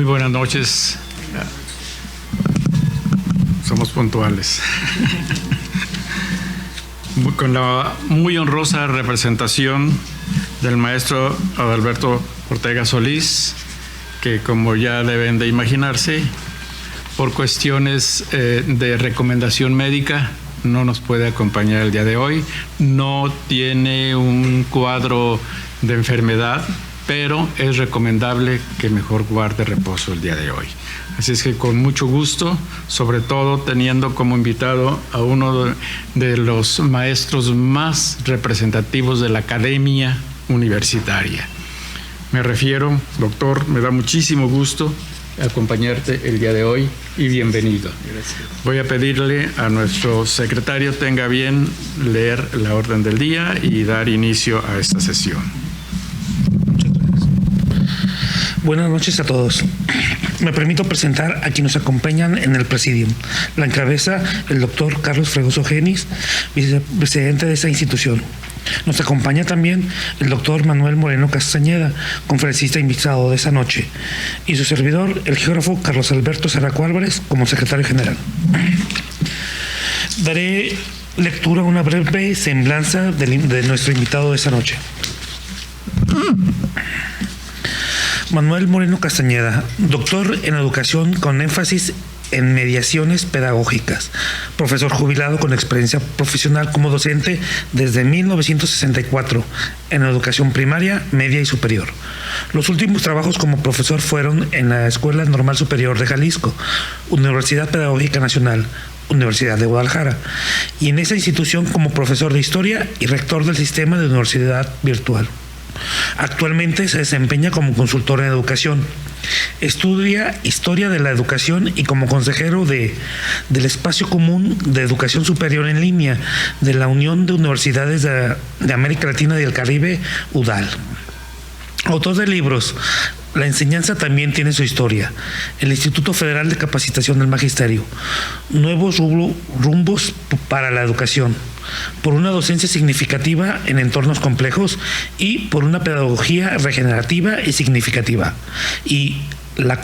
Muy buenas noches. Somos puntuales. Con la muy honrosa representación del maestro Adalberto Ortega Solís, que como ya deben de imaginarse, por cuestiones de recomendación médica no nos puede acompañar el día de hoy. No tiene un cuadro de enfermedad, pero es recomendable que mejor guarde reposo el día de hoy. Así es que con mucho gusto, sobre todo teniendo como invitado a uno de los maestros más representativos de la academia universitaria. Me refiero, doctor, me da muchísimo gusto acompañarte el día de hoy y bienvenido. Gracias. Voy a pedirle a nuestro secretario tenga bien leer la orden del día y dar inicio a esta sesión. Buenas noches a todos. Me permito presentar a quienes nos acompañan en el presidium. La encabeza el doctor Carlos Fregoso Genis, vicepresidente de esta institución. Nos acompaña también el doctor Manuel Moreno Castañeda, conferencista invitado de esta noche, y su servidor, el geógrafo Carlos Alberto Zaraco Álvarez, como secretario general. Daré lectura a una breve semblanza de nuestro invitado de esta noche. Manuel Moreno Castañeda, doctor en educación con énfasis en mediaciones pedagógicas, profesor jubilado con experiencia profesional como docente desde 1964 en educación primaria, media y superior. Los últimos trabajos como profesor fueron en la Escuela Normal Superior de Jalisco, Universidad Pedagógica Nacional, Universidad de Guadalajara, y en esa institución como profesor de historia y rector del sistema de universidad virtual. Actualmente se desempeña como consultor en educación. Estudia historia de la educación y como consejero del Espacio Común de Educación Superior en Línea de la Unión de Universidades de América Latina y el Caribe, UDAL. Autor de libros. La enseñanza también tiene su historia. El Instituto Federal de Capacitación del Magisterio. Nuevos rumbos para la educación. Por una docencia significativa en entornos complejos y por una pedagogía regenerativa y significativa. Y la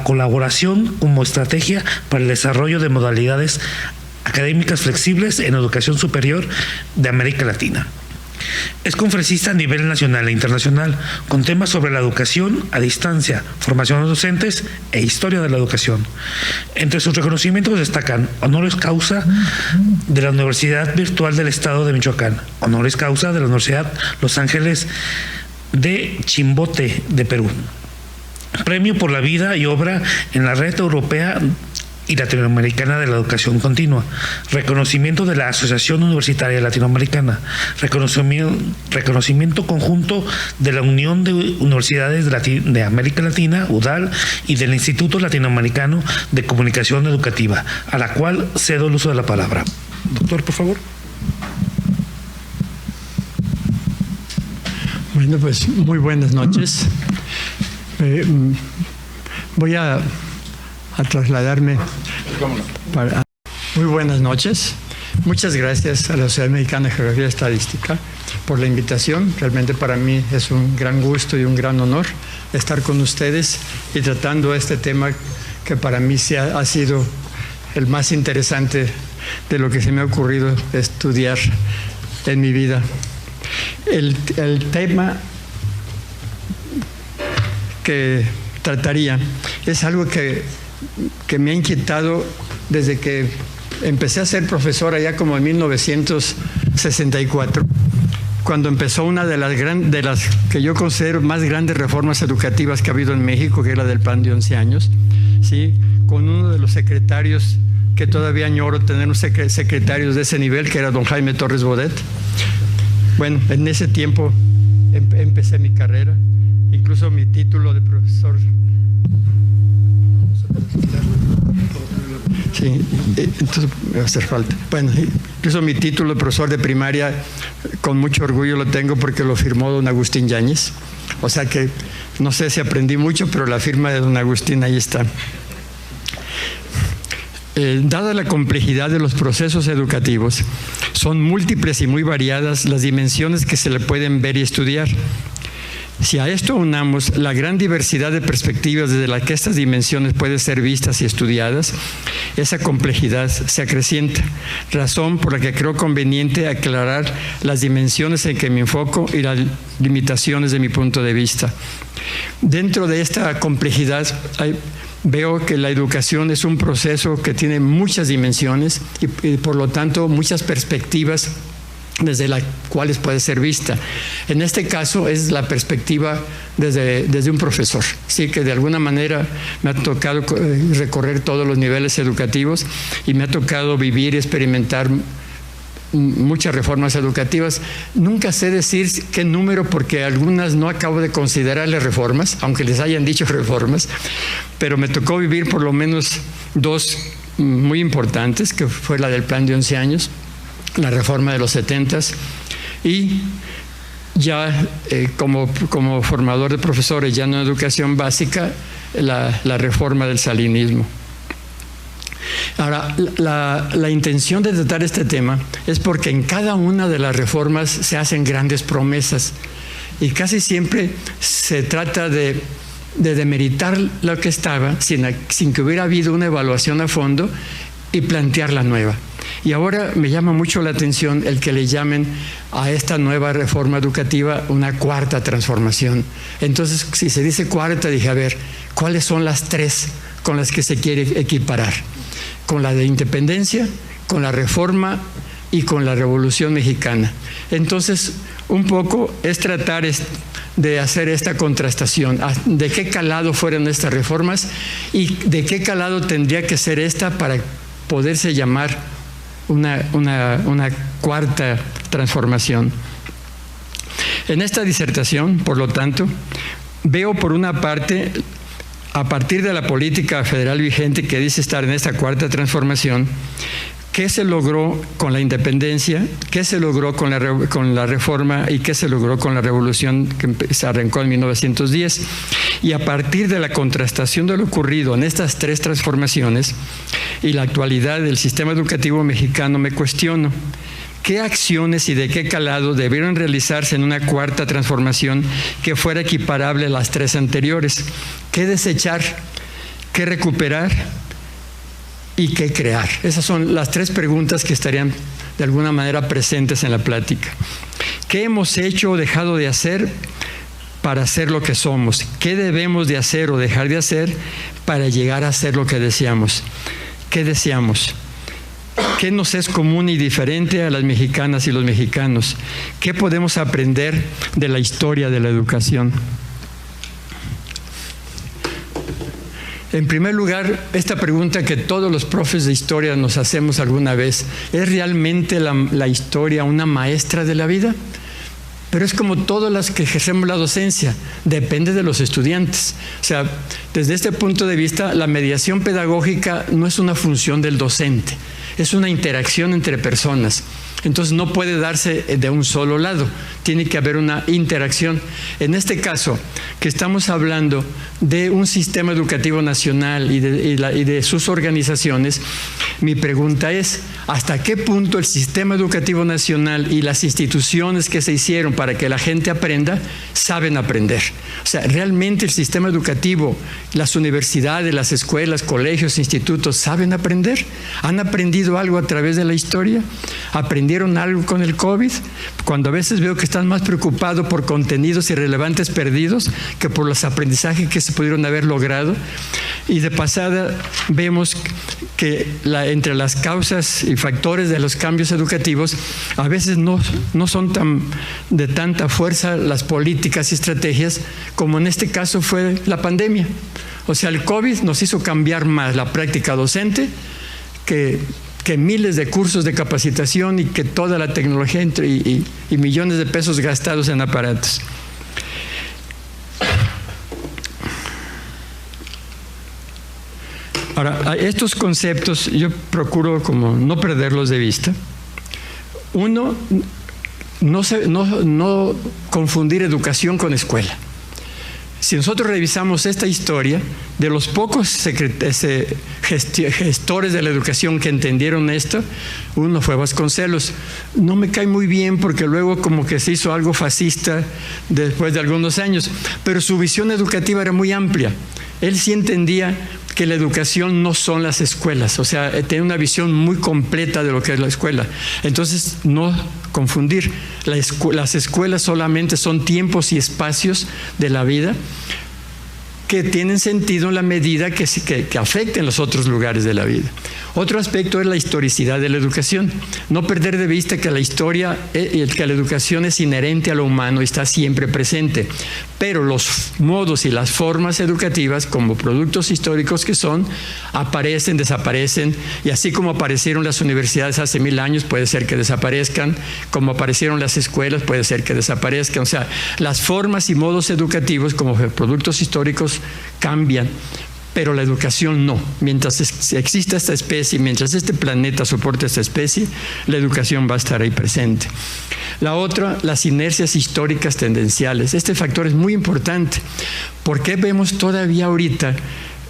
colaboración como estrategia para el desarrollo de modalidades académicas flexibles en educación superior de América Latina. Es conferencista a nivel nacional e internacional con temas sobre la educación a distancia, formación de docentes e historia de la educación. Entre sus reconocimientos destacan honoris causa de la Universidad Virtual del Estado de Michoacán, honoris causa de la Universidad Los Ángeles de Chimbote de Perú, premio por la vida y obra en la Red Europea y Latinoamericana de la Educación Continua, reconocimiento de la Asociación Universitaria Latinoamericana, reconocimiento conjunto de la Unión de Universidades de América Latina, UDAL, y del Instituto Latinoamericano de Comunicación Educativa, a la cual cedo el uso de la palabra. Doctor, por favor. Bueno, pues muy buenas noches. Voy a trasladarme para... Muy buenas noches. Muchas gracias a la Sociedad Mexicana de Geografía y Estadística por la invitación. Realmente para mí es un gran gusto y un gran honor estar con ustedes y tratando este tema que para mí ha sido el más interesante de lo que se me ha ocurrido estudiar en mi vida. El tema que trataría es algo que me ha inquietado desde que empecé a ser profesor allá como en 1964, cuando empezó una de las que yo considero más grandes reformas educativas que ha habido en México, que es la del plan de 11 años, ¿sí? Con uno de los secretarios que todavía añoro tener un secretario de ese nivel, que era don Jaime Torres Bodet. Bueno, en ese tiempo empecé mi carrera, incluso mi título de profesor. Sí, entonces me va a hacer falta. Bueno, incluso mi título de profesor de primaria, con mucho orgullo lo tengo porque lo firmó don Agustín Yáñez. O sea que no sé si aprendí mucho, pero la firma de don Agustín ahí está. Dada la complejidad de los procesos educativos, son múltiples y muy variadas las dimensiones que se le pueden ver y estudiar. Si a esto unamos la gran diversidad de perspectivas desde las que estas dimensiones pueden ser vistas y estudiadas, esa complejidad se acrecienta, razón por la que creo conveniente aclarar las dimensiones en que me enfoco y las limitaciones de mi punto de vista. Dentro de esta complejidad veo que la educación es un proceso que tiene muchas dimensiones y por lo tanto muchas perspectivas desde las cuales puede ser vista. En este caso es la perspectiva desde un profesor. Sí, que de alguna manera me ha tocado recorrer todos los niveles educativos y me ha tocado vivir y experimentar muchas reformas educativas. Nunca sé decir qué número, porque algunas no acabo de considerarles reformas, aunque les hayan dicho reformas, pero me tocó vivir por lo menos dos muy importantes, que fue la del plan de 11 años, la reforma de los 70s y ya como formador de profesores, ya no en educación básica, la reforma del salinismo. Ahora, la intención de tratar este tema es porque en cada una de las reformas se hacen grandes promesas y casi siempre se trata de demeritar lo que estaba sin que hubiera habido una evaluación a fondo y plantear la nueva. Y ahora me llama mucho la atención el que le llamen a esta nueva reforma educativa una cuarta transformación. Entonces, si se dice cuarta, dije, a ver, ¿cuáles son las tres con las que se quiere equiparar? Con la de independencia, con la reforma y con la Revolución Mexicana. Entonces, un poco es tratar de hacer esta contrastación, de qué calado fueron estas reformas y de qué calado tendría que ser esta para poderse llamar una cuarta transformación. En esta disertación, por lo tanto, veo por una parte, a partir de la política federal vigente que dice estar en esta cuarta transformación, qué se logró con la independencia, qué se logró con la reforma y qué se logró con la revolución que se arrancó en 1910. Y a partir de la contrastación de lo ocurrido en estas tres transformaciones y la actualidad del sistema educativo mexicano, me cuestiono qué acciones y de qué calado debieron realizarse en una cuarta transformación que fuera equiparable a las tres anteriores. ¿Qué desechar? ¿Qué recuperar? ¿Y qué crear? Esas son las tres preguntas que estarían de alguna manera presentes en la plática. ¿Qué hemos hecho o dejado de hacer para ser lo que somos? ¿Qué debemos de hacer o dejar de hacer para llegar a ser lo que deseamos? ¿Qué deseamos? ¿Qué nos es común y diferente a las mexicanas y los mexicanos? ¿Qué podemos aprender de la historia de la educación? En primer lugar, esta pregunta que todos los profes de historia nos hacemos alguna vez, ¿es realmente la historia una maestra de la vida? Pero es como todas las que ejercemos la docencia, depende de los estudiantes. O sea, desde este punto de vista, la mediación pedagógica no es una función del docente, es una interacción entre personas. Entonces no puede darse de un solo lado, tiene que haber una interacción. En este caso, que estamos hablando de un sistema educativo nacional y de sus organizaciones, mi pregunta es, ¿hasta qué punto el sistema educativo nacional y las instituciones que se hicieron para que la gente aprenda, saben aprender? O sea, ¿realmente el sistema educativo, las universidades, las escuelas, colegios, institutos, saben aprender? ¿Han aprendido algo a través de la historia? ¿Aprendieron algo con el COVID? Cuando a veces veo que están más preocupados por contenidos irrelevantes perdidos que por los aprendizajes que se pudieron haber logrado. Y de pasada vemos que entre las causas y factores de los cambios educativos a veces no son de tanta fuerza las políticas y estrategias como en este caso fue la pandemia. O sea, el COVID nos hizo cambiar más la práctica docente que miles de cursos de capacitación y que toda la tecnología y millones de pesos gastados en aparatos. Ahora, estos conceptos yo procuro como no perderlos de vista. Uno, no confundir educación con escuela. Si nosotros revisamos esta historia, de los pocos gestores de la educación que entendieron esto, uno fue Vasconcelos. No me cae muy bien porque luego como que se hizo algo fascista después de algunos años, pero su visión educativa era muy amplia. Él sí entendía que la educación no son las escuelas, o sea, tiene una visión muy completa de lo que es la escuela. Entonces, no confundir, las escuelas solamente son tiempos y espacios de la vida que tienen sentido en la medida que afecten los otros lugares de la vida. Otro aspecto es la historicidad de la educación. No perder de vista que la historia, que la educación es inherente a lo humano y está siempre presente. Pero los modos y las formas educativas, como productos históricos que son, aparecen, desaparecen, y así como aparecieron las universidades hace 1000 años, puede ser que desaparezcan, como aparecieron las escuelas, puede ser que desaparezcan. O sea, las formas y modos educativos como productos históricos cambian, pero la educación no. Mientras exista esta especie, mientras este planeta soporte esta especie, la educación va a estar ahí presente. La otra, las inercias históricas tendenciales. Este factor es muy importante. ¿Por qué vemos todavía ahorita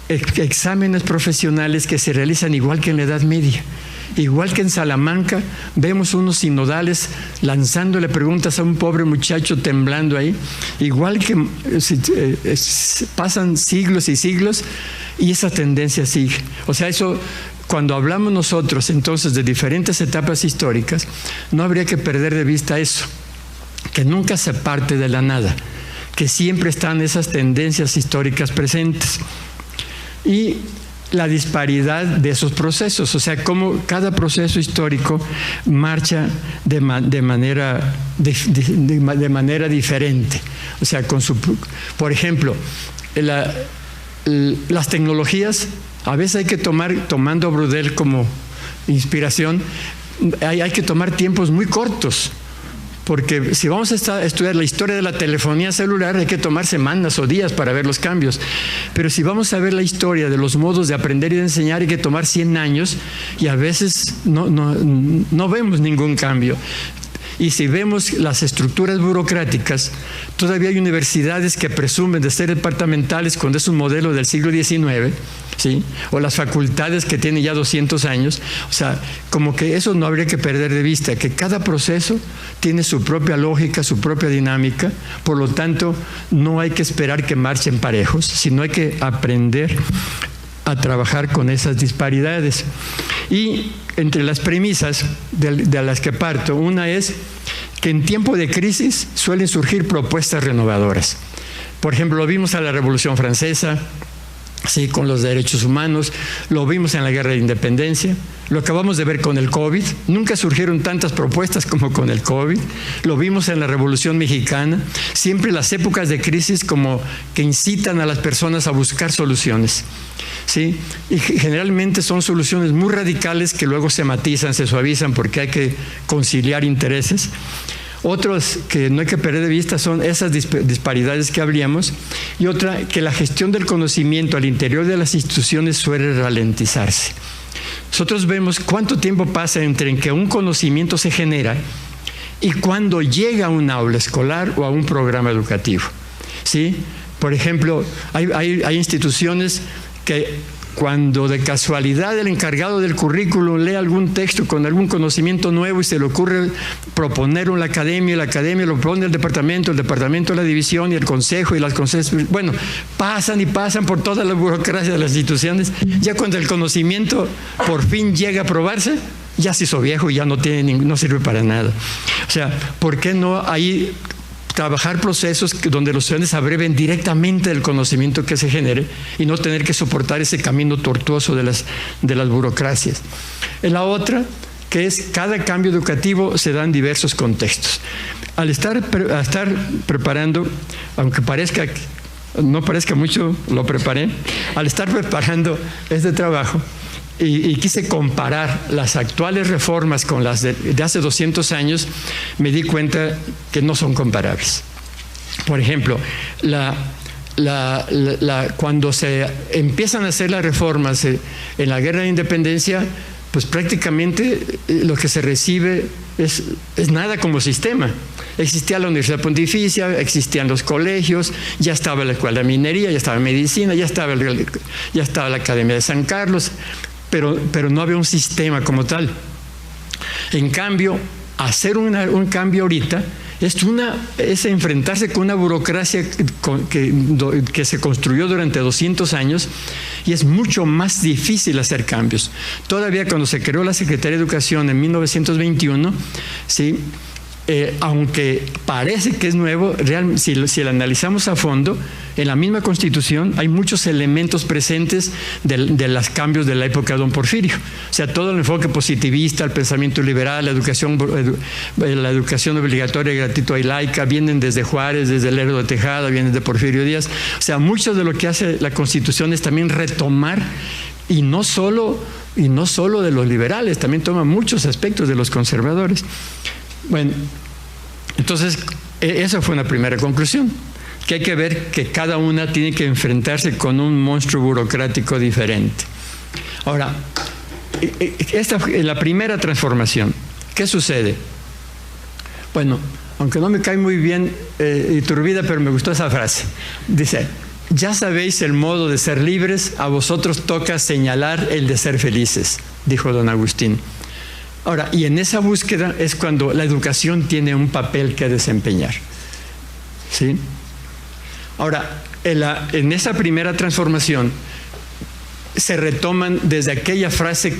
exámenes profesionales que se realizan igual que en la Edad Media? Igual que en Salamanca, vemos unos sinodales lanzándole preguntas a un pobre muchacho temblando ahí. Igual que pasan siglos y siglos y esa tendencia sigue. O sea, eso, cuando hablamos nosotros entonces de diferentes etapas históricas, no habría que perder de vista eso, que nunca se parte de la nada, que siempre están esas tendencias históricas presentes. Y la disparidad de esos procesos, o sea, cómo cada proceso histórico marcha de manera diferente. O sea, por ejemplo, las tecnologías, a veces hay que tomando a Braudel como inspiración, hay que tomar tiempos muy cortos. Porque si vamos a estudiar la historia de la telefonía celular, hay que tomar semanas o días para ver los cambios. Pero si vamos a ver la historia de los modos de aprender y de enseñar, hay que tomar 100 años y a veces no vemos ningún cambio. Y si vemos las estructuras burocráticas, todavía hay universidades que presumen de ser departamentales cuando es un modelo del siglo XIX, ¿sí? O las facultades que tienen ya 200 años. O sea, como que eso no habría que perder de vista, que cada proceso tiene su propia lógica, su propia dinámica. Por lo tanto, no hay que esperar que marchen parejos, sino hay que aprender a trabajar con esas disparidades. Y entre las premisas de las que parto, una es que en tiempo de crisis suelen surgir propuestas renovadoras. Por ejemplo, lo vimos en la Revolución Francesa, sí, con los derechos humanos, lo vimos en la Guerra de Independencia, lo acabamos de ver con el COVID, nunca surgieron tantas propuestas como con el COVID, lo vimos en la Revolución Mexicana, siempre las épocas de crisis como que incitan a las personas a buscar soluciones, ¿sí? Y generalmente son soluciones muy radicales que luego se matizan, se suavizan porque hay que conciliar intereses. Otros que no hay que perder de vista son esas disparidades que habríamos, y otra, que la gestión del conocimiento al interior de las instituciones suele ralentizarse. Nosotros vemos cuánto tiempo pasa entre que un conocimiento se genera y cuando llega a un aula escolar o a un programa educativo, ¿sí? Por ejemplo, hay instituciones que cuando de casualidad el encargado del currículum lee algún texto con algún conocimiento nuevo y se le ocurre proponerlo en la academia lo propone el departamento la división y el consejo y las consejos, bueno, pasan por toda la burocracia de las instituciones. Ya cuando el conocimiento por fin llega a aprobarse, ya se hizo viejo y ya no sirve para nada. O sea, ¿por qué no ahí trabajar procesos donde los estudiantes abreven directamente el conocimiento que se genere y no tener que soportar ese camino tortuoso de las burocracias? En la otra, que es cada cambio educativo se da en diversos contextos. Al estar preparando, aunque no parezca mucho, lo preparé, al estar preparando este trabajo, y quise comparar las actuales reformas con las de hace 200 años, me di cuenta que no son comparables. Por ejemplo, cuando se empiezan a hacer las reformas en la Guerra de Independencia, pues prácticamente lo que se recibe es nada como sistema. Existía la Universidad Pontificia, existían los colegios, ya estaba la Escuela de Minería, ya estaba Medicina, ya estaba la Academia de San Carlos, pero no había un sistema como tal. En cambio, hacer un cambio ahorita es enfrentarse con una burocracia que se construyó durante 200 años, y es mucho más difícil hacer cambios. Todavía cuando se creó la Secretaría de Educación en 1921, ¿sí? Aunque parece que es nuevo, si lo analizamos a fondo, en la misma Constitución hay muchos elementos presentes de los cambios de la época de Don Porfirio. O sea, todo el enfoque positivista, el pensamiento liberal, la educación obligatoria, gratuita y laica, vienen desde Juárez, desde Lerdo de Tejada, vienen de Porfirio Díaz. O sea, mucho de lo que hace la Constitución es también retomar, y no solo de los liberales, también toma muchos aspectos de los conservadores. Bueno, entonces esa fue una primera conclusión, que hay que ver que cada una tiene que enfrentarse con un monstruo burocrático diferente. Ahora, en la primera transformación, ¿qué sucede? Bueno, aunque no me cae muy bien Iturbide, pero me gustó esa frase. Dice: ya sabéis el modo de ser libres, a vosotros toca señalar el de ser felices, dijo don Agustín. Ahora, y en esa búsqueda es cuando la educación tiene un papel que desempeñar, ¿sí? Ahora, en esa primera transformación se retoman desde aquella frase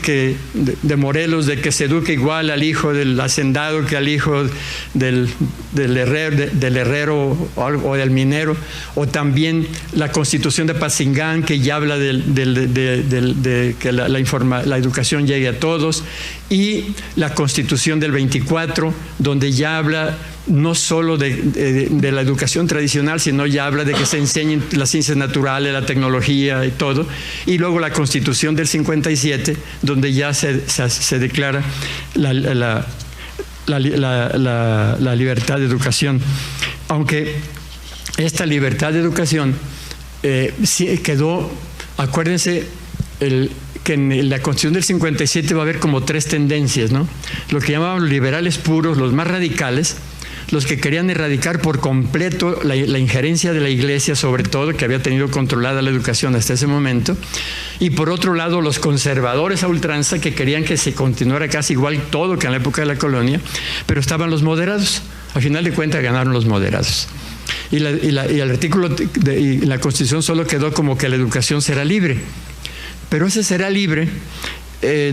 de Morelos, de que se eduque igual al hijo del hacendado que al hijo del herrero o del minero, o también la Constitución de Patzingán, que ya habla de que la educación llegue a todos, y la Constitución del 24, donde ya habla no solo de la educación tradicional, sino ya habla de que se enseñen las ciencias naturales, la tecnología y todo. Y luego la Constitución del 57, donde ya se declara la libertad de educación. Aunque esta libertad de educación sí quedó, acuérdense, que en la Constitución del 57 va a haber como tres tendencias, ¿no? Lo que llamaban los liberales puros, los más radicales, los que querían erradicar por completo la injerencia de la Iglesia, sobre todo, que había tenido controlada la educación hasta ese momento, y por otro lado los conservadores a ultranza, que querían que se continuara casi igual todo que en la época de la colonia, pero estaban los moderados. Al final de cuentas ganaron los moderados. Y el artículo y la Constitución solo quedó como que la educación será libre. Pero ese será libre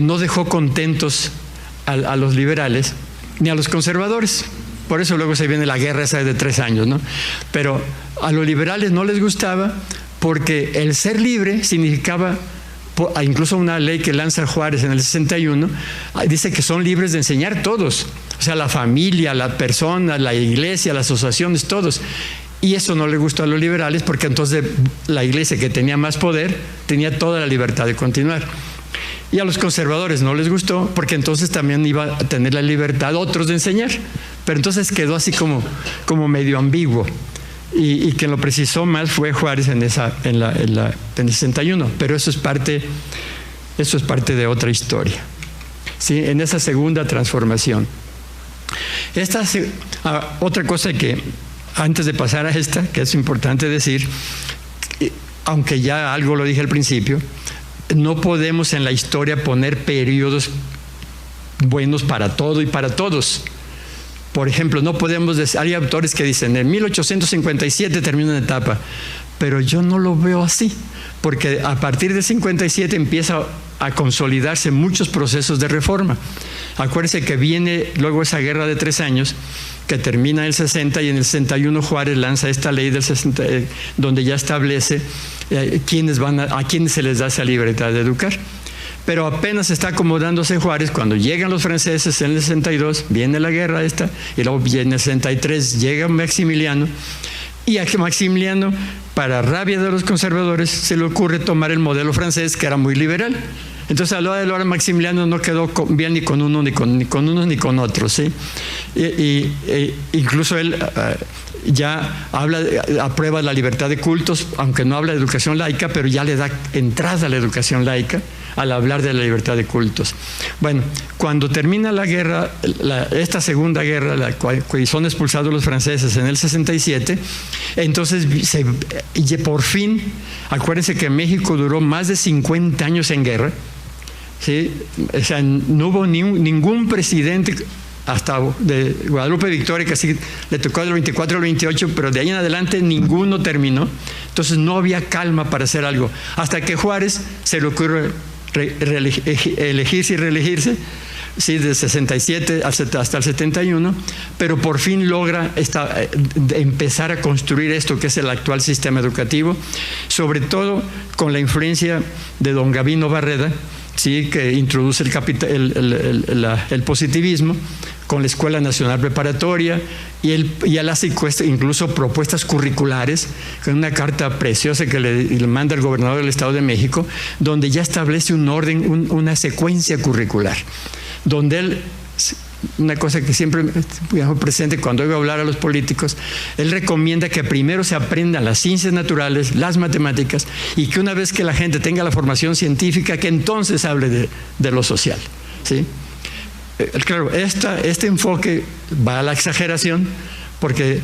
no dejó contentos a los liberales ni a los conservadores. Por eso luego se viene la guerra esa de 3 años, ¿no? Pero a los liberales no les gustaba, porque el ser libre significaba, incluso una ley que lanza Juárez en el 61, dice que son libres de enseñar todos. O sea, la familia, la persona, la iglesia, las asociaciones, todos. Y eso no le gustó a los liberales, porque entonces la Iglesia, que tenía más poder, tenía toda la libertad de continuar. Y a los conservadores no les gustó, porque entonces también iba a tener la libertad otros de enseñar. Pero entonces quedó así como medio ambiguo. Y quien lo precisó más fue Juárez en el 61. Pero eso es parte de otra historia, ¿sí? En esa segunda transformación. Otra cosa que, antes de pasar a esta, que es importante decir, aunque ya algo lo dije al principio, no podemos en la historia poner periodos buenos para todo y para todos. Por ejemplo, no podemos decir, hay autores que dicen, en 1857 termina una etapa, pero yo no lo veo así, porque a partir de 57 empieza a consolidarse muchos procesos de reforma. Acuérdense que viene luego esa guerra de 3 años, que termina en el 60, y en el 61 Juárez lanza esta ley del 60, donde ya establece a quienes se les da esa libertad de educar. Pero apenas está acomodándose Juárez cuando llegan los franceses en el 62, viene la guerra esta, y luego en el 63 llega Maximiliano, y a Maximiliano, para rabia de los conservadores, se le ocurre tomar el modelo francés, que era muy liberal. Entonces, a la hora de ahora, Maximiliano no quedó bien ni con uno ni con otros, ¿sí? Incluso él ya aprueba la libertad de cultos, aunque no habla de educación laica, pero ya le da entrada a la educación laica al hablar de la libertad de cultos. Bueno, cuando termina la guerra, esta segunda guerra, que son expulsados los franceses en el 67, entonces por fin, acuérdense que México duró más de 50 años en guerra, ¿sí? O sea, no hubo ningún presidente hasta de Guadalupe Victoria, que así le tocó del 24 al 28, pero de ahí en adelante ninguno terminó. Entonces no había calma para hacer algo, hasta que Juárez se le ocurre elegirse y reelegirse, sí, de 67 hasta el 71, pero por fin logra empezar a construir esto que es el actual sistema educativo, sobre todo con la influencia de don Gavino Barreda, sí, que introduce el positivismo con la Escuela Nacional Preparatoria, y él hace incluso propuestas curriculares, con una carta preciosa que le manda el gobernador del Estado de México, donde ya establece un orden, una secuencia curricular, donde él, una cosa que siempre me presente cuando oigo hablar a los políticos, él recomienda que primero se aprendan las ciencias naturales, las matemáticas, y que una vez que la gente tenga la formación científica, que entonces hable de lo social, ¿sí? Claro, este enfoque va a la exageración, porque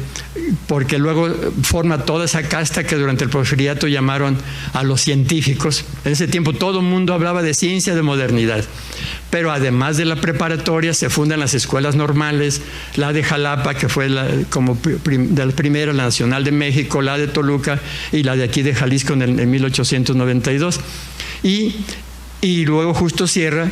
luego forma toda esa casta que durante el porfiriato llamaron a los científicos. En ese tiempo todo el mundo hablaba de ciencia, de modernidad, pero además de la preparatoria se fundan las escuelas normales, la de Jalapa, que fue de la primera, la Nacional de México, la de Toluca y la de aquí de Jalisco en 1892. Y luego Justo Sierra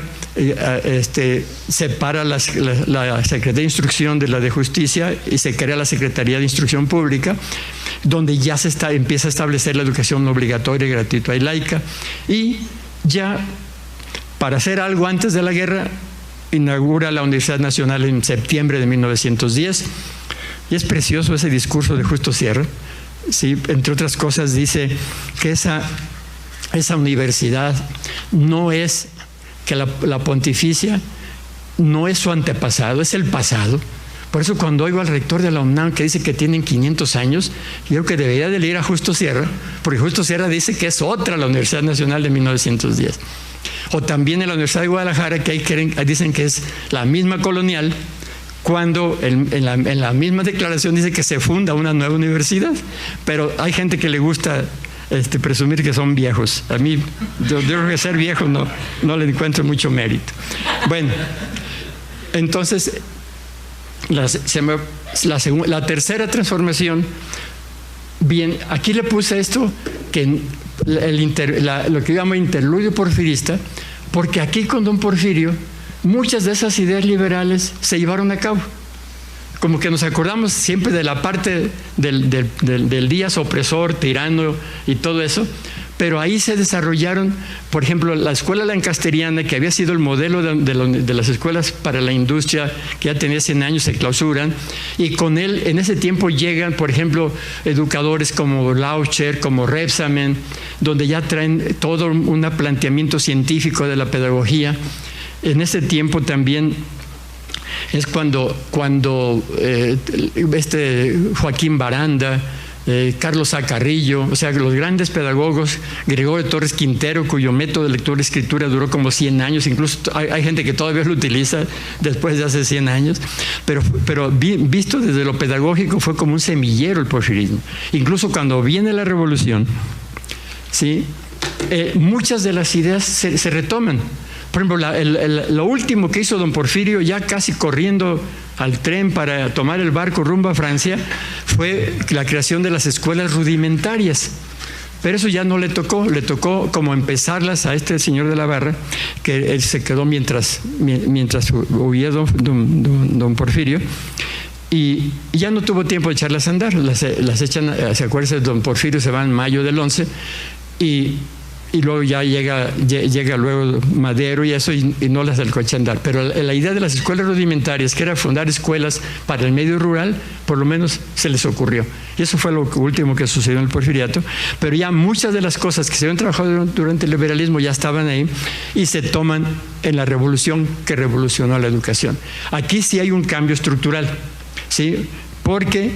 separa la Secretaría de Instrucción de la de Justicia y se crea la Secretaría de Instrucción Pública, donde ya empieza a establecer la educación obligatoria, gratuita y laica. Y ya para hacer algo antes de la guerra, inaugura la Universidad Nacional en septiembre de 1910. Y es precioso ese discurso de Justo Sierra, ¿sí? Entre otras cosas dice que esa universidad no es, que la pontificia no es su antepasado, es el pasado. Por eso cuando oigo al rector de la UNAM que dice que tienen 500 años, yo creo que debería de leer a Justo Sierra, porque Justo Sierra dice que es otra la Universidad Nacional de 1910. O también en la Universidad de Guadalajara, que ahí dicen que es la misma colonial, cuando en la misma declaración dice que se funda una nueva universidad. Pero hay gente que le gusta presumir que son viejos. A mí, yo creo que ser viejo no le encuentro mucho mérito. Bueno, entonces la tercera transformación, bien, aquí le puse esto, que lo que llamo interludio porfirista, porque aquí con don Porfirio muchas de esas ideas liberales se llevaron a cabo. Como que nos acordamos siempre de la parte del Díaz opresor, tirano y todo eso, pero ahí se desarrollaron, por ejemplo, la escuela lancasteriana, que había sido el modelo de las escuelas para la industria, que ya tenía 100 años, se clausuran, y con él en ese tiempo llegan, por ejemplo, educadores como Laucher, como Rebsamen, donde ya traen todo un planteamiento científico de la pedagogía. En ese tiempo también es cuando Joaquín Baranda, Carlos Zacarrillo, o sea, los grandes pedagogos, Gregorio Torres Quintero, cuyo método de lectura-escritura duró como 100 años, incluso hay gente que todavía lo utiliza después de hace 100 años, pero visto desde lo pedagógico fue como un semillero el porfirismo. Incluso cuando viene la revolución, ¿sí? Muchas de las ideas se retoman. Por ejemplo, lo último que hizo don Porfirio, ya casi corriendo al tren para tomar el barco rumbo a Francia, fue la creación de las escuelas rudimentarias. Pero eso ya no le tocó como empezarlas a este señor de la Barra, que él se quedó mientras huía don Porfirio, y ya no tuvo tiempo de echarlas a andar. Las echan, se acuerdan, don Porfirio se va en mayo del 11, y luego ya llega luego Madero y eso, y no las del coche a andar. Pero la idea de las escuelas rudimentarias, que era fundar escuelas para el medio rural, por lo menos se les ocurrió. Y eso fue lo último que sucedió en el porfiriato. Pero ya muchas de las cosas que se habían trabajado durante el liberalismo ya estaban ahí y se toman en la revolución que revolucionó la educación. Aquí sí hay un cambio estructural, ¿sí? Porque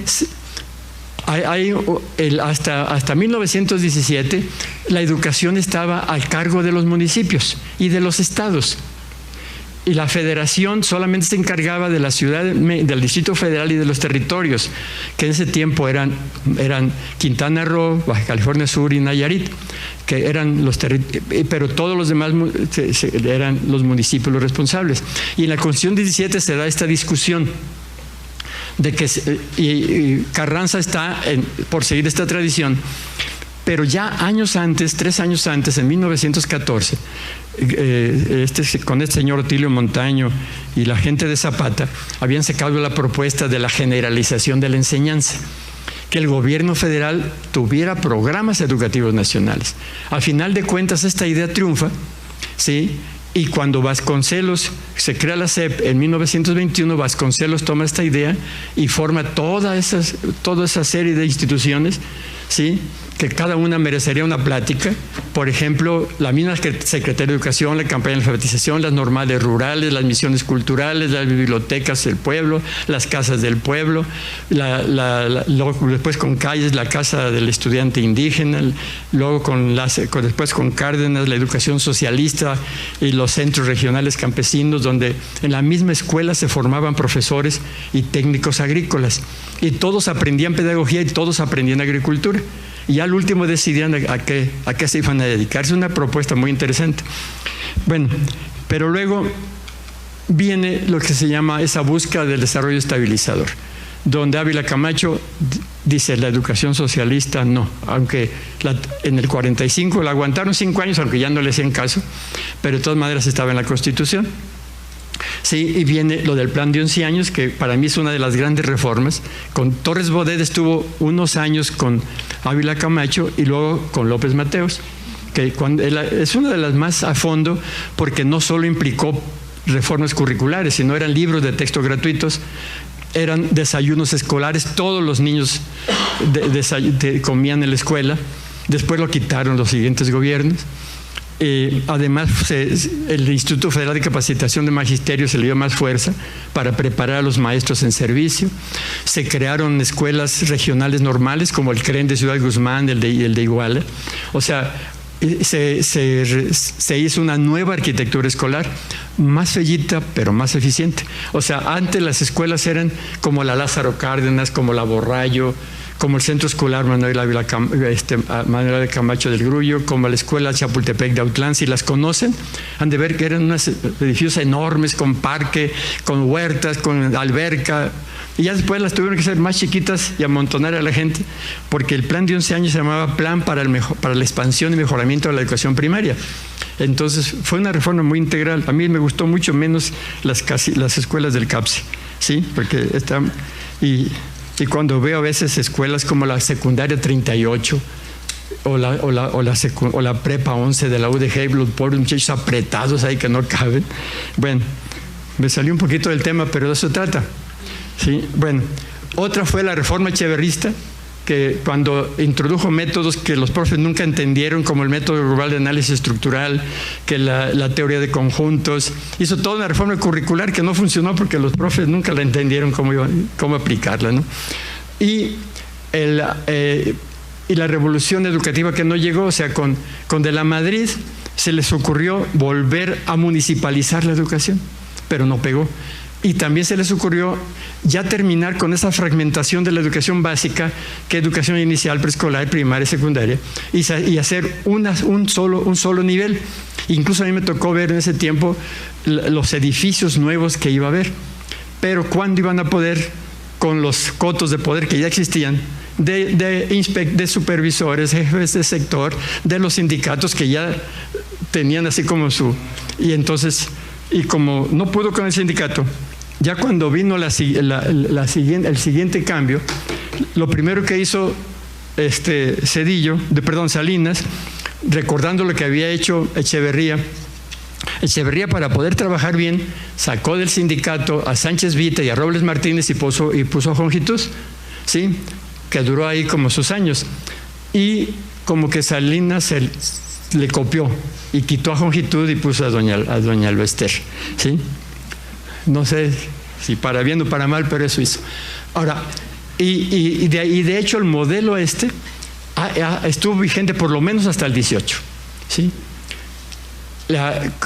hasta 1917 la educación estaba al cargo de los municipios y de los estados. Y la federación solamente se encargaba de la ciudad, del Distrito Federal y de los territorios, que en ese tiempo eran Quintana Roo, Baja California Sur y Nayarit, que eran pero todos los demás eran los municipios los responsables. Y en la Constitución 17 se da esta discusión de que y Carranza está por seguir esta tradición, pero ya años antes, 3 años antes, en 1914, con este señor Otilio Montaño y la gente de Zapata habían sacado la propuesta de la generalización de la enseñanza, que el gobierno federal tuviera programas educativos nacionales. Al final de cuentas esta idea triunfa, ¿sí? Y cuando Vasconcelos se crea la SEP en 1921, Vasconcelos toma esta idea y forma toda esa serie de instituciones, ¿sí? Que cada una merecería una plática. Por ejemplo, la misma Secretaría de Educación, la campaña de alfabetización, las normales rurales, las misiones culturales, las bibliotecas del pueblo, las casas del pueblo, después con Calles, la casa del estudiante indígena, luego después con Cárdenas, la educación socialista y los centros regionales campesinos, donde en la misma escuela se formaban profesores y técnicos agrícolas. Y todos aprendían pedagogía y todos aprendían agricultura. Y al último decidían a qué se iban a dedicar. Es una propuesta muy interesante. Bueno, pero luego viene lo que se llama esa búsqueda del desarrollo estabilizador, donde Ávila Camacho dice la educación socialista no, aunque en el 45 la aguantaron 5 años, aunque ya no le hacían caso, pero de todas maneras estaba en la Constitución. Sí, y viene lo del plan de 11 años, que para mí es una de las grandes reformas. Con Torres Bodet estuvo unos años con Ávila Camacho y luego con López Mateos, que es una de las más a fondo, porque no solo implicó reformas curriculares, sino eran libros de texto gratuitos, eran desayunos escolares, todos los niños comían en la escuela. Después lo quitaron los siguientes gobiernos. Además, el Instituto Federal de Capacitación de Magisterio se le dio más fuerza para preparar a los maestros en servicio. Se crearon escuelas regionales normales, como el CREN de Ciudad Guzmán, el de Iguala. O sea, se hizo una nueva arquitectura escolar, más fellita, pero más eficiente. O sea, antes las escuelas eran como la Lázaro Cárdenas, como la Borrallo, como el Centro Escolar Manuel de Camacho del Grullo, como la Escuela Chapultepec de Autlán. Si las conocen, han de ver que eran unos edificios enormes, con parque, con huertas, con alberca, y ya después las tuvieron que hacer más chiquitas y amontonar a la gente, porque el plan de 11 años se llamaba Plan para la expansión y mejoramiento de la educación primaria. Entonces fue una reforma muy integral. A mí me gustó mucho menos las escuelas del CAPSE, ¿sí? Porque están... Y cuando veo a veces escuelas como la secundaria 38 o la prepa 11 de la UDG, los pobres muchachos apretados ahí que no caben. Bueno, me salió un poquito del tema, pero de eso trata. ¿Sí? Bueno, otra fue la reforma echeverrista, que cuando introdujo métodos que los profes nunca entendieron, como el método global de análisis estructural, que la teoría de conjuntos, hizo toda una reforma curricular que no funcionó porque los profes nunca la entendieron cómo aplicarla, ¿no? Y la revolución educativa que no llegó, o sea, con De la Madrid se les ocurrió volver a municipalizar la educación, pero no pegó. Y también se les ocurrió ya terminar con esa fragmentación de la educación básica, que educación inicial, preescolar, primaria, secundaria, y hacer un solo nivel. Incluso a mí me tocó ver en ese tiempo los edificios nuevos que iba a haber. Pero ¿cuándo iban a poder, con los cotos de poder que ya existían, de supervisores, jefes de sector, de los sindicatos que ya tenían así como su... Y entonces, y como no pudo con el sindicato, ya cuando vino el siguiente cambio, lo primero que hizo Salinas, recordando lo que había hecho Echeverría para poder trabajar bien, sacó del sindicato a Sánchez Vita y a Robles Martínez y puso a Jongitud, ¿sí? Que duró ahí como sus años. Y como que Salinas le copió y quitó a Jongitud y puso a doña Albester, ¿sí? No sé si para bien o para mal, pero eso hizo. Ahora, Y de hecho el modelo estuvo vigente por lo menos hasta el 18, ¿sí?